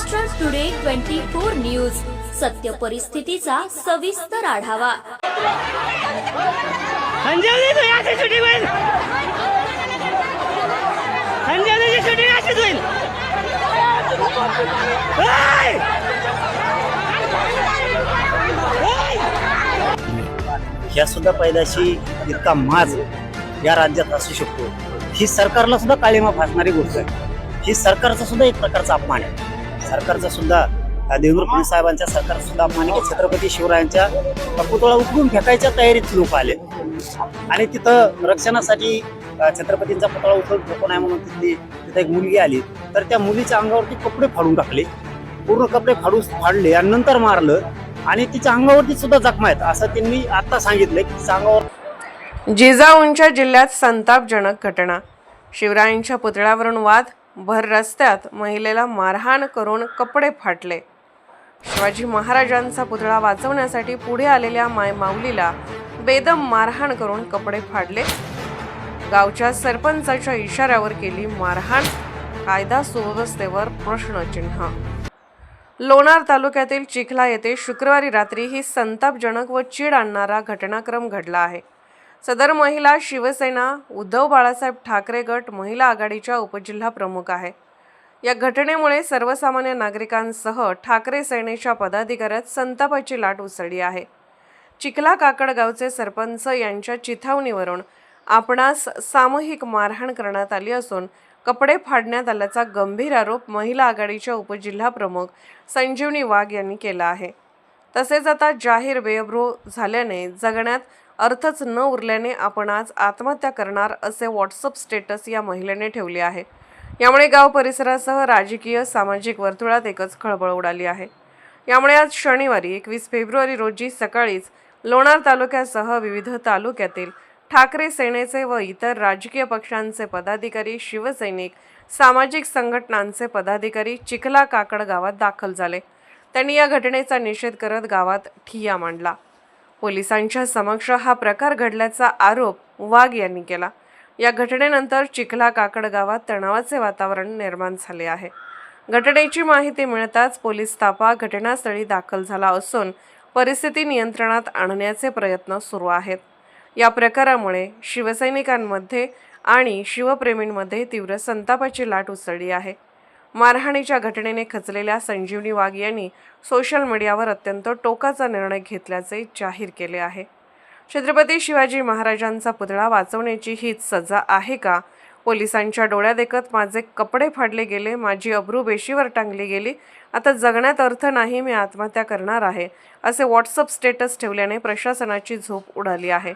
Maharashtra today 24 news, सत्य परिस्थितीचा सविस्तर आढावा। ह्या सुद्धा पैदाशी इतका माज या राज्यात असू शकतो, ही सरकारला सुद्धा काळीमा फासणारी गोष्ट आहे। ही सरकारचा सुद्धा एक प्रकारचा अपमान आहे। सरकारचा सुद्धा देवेंद्र फडणवीस साहेबांच्या सरकारचा सुद्धा अपमान आहे की छत्रपती शिवरायांच्या पुतळा उचलून फेकायच्या तयारीत लोक आले आणि तिथं रक्षणासाठी छत्रपतींचा पुतळा उचलून फेकू नये म्हणून तिथे एक मुलगी आली, तर त्या मुलीच्या अंगावरती कपडे फाडून टाकले, पूर्ण कपडे फाडले आणि नंतर मारलं आणि तिच्या अंगावरती सुद्धा जखमा आहेत असं त्यांनी आता सांगितलं की तिच्या अंगावर। जिजाऊंच्या जिल्ह्यात संतापजनक घटना। शिवरायांच्या पुतळ्यावरून वाद, भर रस्त्यात महिलेला मारहाण करून कपडे फाटले। शिवाजी महाराजांचा पुतळा वाचवण्यासाठी पुढे आलेल्या माऊलीला बेदम मारहाण करून कपडे फाडले। गावच्या सरपंचाच्या इशाऱ्यावर केली मारहाण, कायदा सुव्यवस्थेवर प्रश्नचिन्ह। लोणार तालुक्यातील चिखला येथे शुक्रवारी रात्री ही संतापजनक व चीड आणणारा घटनाक्रम घडला आहे। सदर महिला शिवसेना उद्धव बाळासाहेब ठाकरे गट महिला आघाडीच्या उपजिल्हा प्रमुख आहे। या घटनेमुळे सर्वसामान्य नागरिकांसह ठाकरे सेनेच्या पदाधिकाऱ्यात संतापाची लाट उसळली आहे। चिखला काकड गावचे सरपंच यांच्या चिथावणीवरून आपणास सामूहिक मारहाण करण्यात आली असून कपडे फाडण्यात आल्याचा गंभीर आरोप महिला आघाडीच्या उपजिल्हा प्रमुख संजीवनी वाघ यांनी केला आहे। तसेच आता जाहीर बेअब्रू झाल्याने जगण्यात अर्थच न उरल्याने आपण आज आत्महत्या करणार असे व्हॉट्सअप स्टेटस या महिलेने ठेवले आहे। यामुळे गाव परिसरासह राजकीय सामाजिक वर्तुळात एकच खळबळ उडाली आहे। यामुळे आज शनिवारी 21 फेब्रुवारी रोजी सकाळीच लोणार तालुक्यासह विविध तालुक्यातील ठाकरे सेनेचे व इतर राजकीय पक्षांचे पदाधिकारी, शिवसैनिक, सामाजिक संघटनांचे पदाधिकारी चिखला काकड गावात दाखल झाले। त्यांनी या घटनेचा निषेध करत गावात ठिय्या मांडला। पोलिसांच्या समक्ष हा प्रकार घडल्याचा आरोप वाघ यांनी केला। या घटनेनंतर चिखला काकड गावात तणावाचे वातावरण निर्माण झाले आहे। घटनेची माहिती मिळताच पोलीस ताफा घटनास्थळी दाखल झाला असून परिस्थिती नियंत्रणात आणण्याचे प्रयत्न सुरू आहेत। या प्रकारामुळे शिवसैनिकांमध्ये आणि शिवप्रेमींमध्ये तीव्र संतापाची लाट उसळली आहे। मारहाणीच्या घटनेने खचलेल्या संजीवनी वाघ यांनी सोशल मीडियावर अत्यंत टोकाचा निर्णय घेतल्याचे जाहीर केले आहे। छत्रपती शिवाजी महाराजांचा पुतळा वाचवण्याची हीच सजा आहे का? पोलिसांच्या डोळ्यादेखत माझे कपडे फाडले गेले, माझी अब्रू बेशीवर टांगली गेली, आता जगण्यात अर्थ नाही, मी आत्महत्या करणार आहे असे व्हॉट्सअप स्टेटस ठेवल्याने प्रशासनाची झोप उडाली आहे।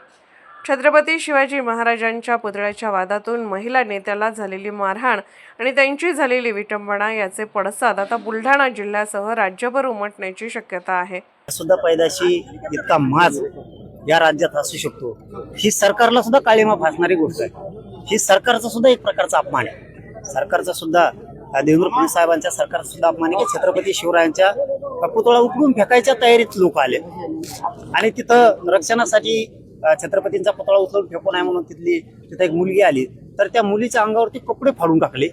छत्रपती शिवाजी महाराजांच्या पुतळ्याच्या वादातून महिला नेत्याला झालेली मारहाण आणि त्यांची झालेली विटंबना याचे पडसाद आता बुलढाणा जिल्ह्यासह राज्यभर उमटण्याची शक्यता आहे। सुद्धा पैदाशी इतका माज या राज्यात असू शकतो, ही सरकारला सुद्धा काळीमा फासणारी गोष्ट आहे। ही सरकारचा सुद्धा एक प्रकारचा अपमान आहे। सरकारचा सुद्धा देवेंद्र फडणवीस साहेबांच्या सरकारचा सुद्धा अपमान आहे की छत्रपती शिवरायांच्या पुतळा उचलून फेकायच्या तयारीत लोक आले आणि तिथं रक्षणासाठी छत्रपतींचा पुतळा उचलून फेकू नये म्हणून तिथे एक मुलगी आली, तर त्या मुलीच्या अंगावरती कपडे फाडून टाकले,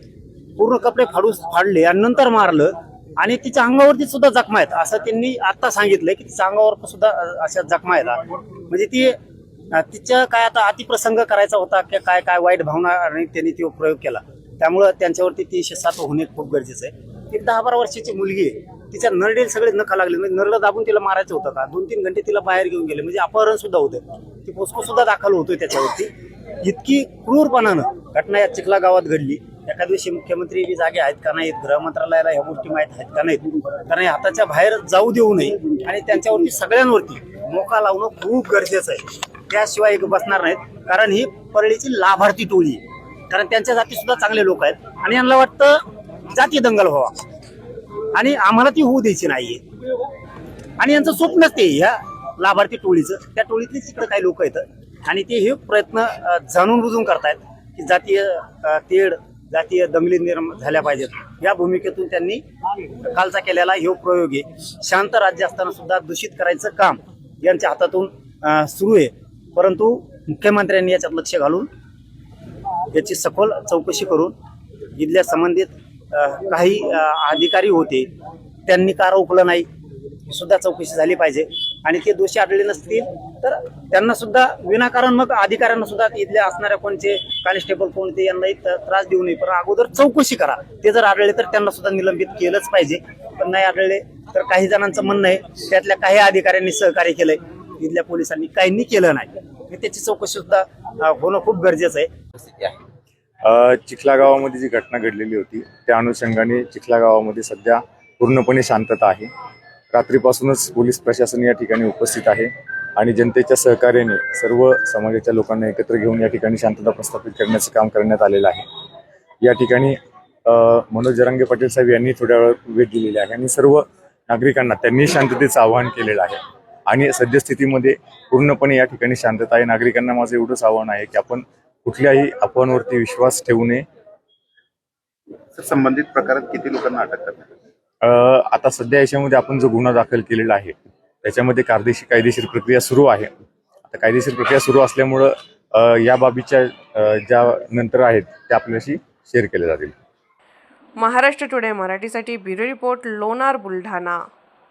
पूर्ण कपडे फाडले आणि नंतर मारलं आणि तिच्या अंगावरती सुद्धा जखमा आहेत असं त्यांनी आता सांगितलंय की तिच्या अंगावर सुद्धा अशा जखमा आहेत। म्हणजे तिच्या काय आता अतिप्रसंग करायचा होता की काय वाईट भावना आणि त्यांनी तो प्रयोग केला, त्यामुळं त्यांच्यावरती 307 होणे खूप गरजेचं आहे। एक 10-12 वर्षाची मुलगी आहे, तिच्या नरडेल सगळे नखा लागले, म्हणजे नरडं दाबून तिला मारायचं होतं का? 2-3 घंटे तिला बाहेर घेऊन गेले, म्हणजे अपहरण सुद्धा होतं, ती पोस्को सुद्धा दाखल होतोय त्याच्यावरती। इतकी क्रूरपणानं घटना या चिखला गावात घडली। एका दिवशी मुख्यमंत्री बी जागे आहेत का नाहीत, गृह मंत्रालयाला ह्या गोष्टी माहीत आहेत का नाहीत, कारण हाताच्या बाहेर जाऊ देऊ नये आणि त्यांच्यावरती सगळ्यांवरती मोका लावणं खूप गरजेचं आहे। त्याशिवाय बसणार नाहीत, कारण ही परळीची लाभार्थी टोळी आहे, कारण त्यांच्या जाती सुद्धा चांगले लोक आहेत आणि यांना वाटतं जाती दंगल व्हावा आणि आम्हाला ती होऊ द्यायची नाहीये आणि यांचं स्वप्नच ते ह्या लाभार्थी टोळीचं। त्या टोळीतले तिकडे काही लोक आहेत आणि ते हे प्रयत्न जाणून बुजून करतायत की जातीय तेढ, जातीय दंगली निर्माण झाल्या पाहिजेत, या भूमिकेतून त्यांनी कालचा केलेला हे प्रयोग आहे। शांत राज्य असताना सुद्धा दूषित करायचं काम यांच्या हातातून सुरू आहे, परंतु मुख्यमंत्र्यांनी याच्यात लक्ष घालून याची सखोल चौकशी करून इथल्या संबंधित काही अधिकारी होते त्यांनी का रोखलं नाही ही सुद्धा चौकशी झाली पाहिजे. आणि ते दोषी आढळले नसतील तर त्यांना सुद्धा विनाकारण मग अधिकाऱ्यांना सुद्धा इथल्या असणाऱ्या कोणते कॉन्स्टेबल कोणते यांनाही त्रास देऊ नये, पण अगोदर चौकशी करा. ते जर आढळले तर त्यांना सुद्धा निलंबित केलंच पाहिजे. पण नाही आढळले तर काही जणांचं म्हणणं आहे त्यातल्या काही अधिकाऱ्यांनी सहकार्य केलंय, इथल्या पोलिसांनी काहींनी केलं नाही. त्याची चौकशी सुद्धा होणं खूप गरजेचं आहे. चिखला गावामध्ये जी घटना घडलेली होती त्या अनुषंगाने चिखला गावामध्ये सध्या पूर्णपणे शांतता आहे. रात्रीपासूनच पोलीस प्रशासन या ठिकाणी उपस्थित आहे आणि जनतेच्या सहकार्याने सर्व समाजाच्या लोकांना एकत्र घेऊन या ठिकाणी शांतता प्रस्थापित करण्याचं काम करण्यात आलेलं आहे. या ठिकाणी मनोज जरांगे पाटील साहेब यांनी थोड्या वेळ भेट दिलेली आहे आणि सर्व नागरिकांना त्यांनी शांततेचं आवाहन केलेलं आहे आणि सद्यस्थितीमध्ये पूर्णपणे या ठिकाणी शांतता आहे. नागरिकांना माझं एवढंच आवाहन आहे की आपण कुठल्याही अफवांवरती विश्वास ठेवू नये. संबंधित प्रकारात किती लोकांना अटक करण्यात? आता सध्या याच्यामध्ये आपण जो गुन्हा दाखल केलेला आहे त्याच्यामध्ये कायदेशीर प्रक्रिया सुरू आहे. आता कायदेशीर प्रक्रिया सुरू असल्यामुळं या बाबीच्या ज्या नंतर आहेत त्या आपल्याशी शेअर केल्या जातील. महाराष्ट्र टुडे मराठीसाठी ब्युरो रिपोर्ट लोणार बुलढाणा.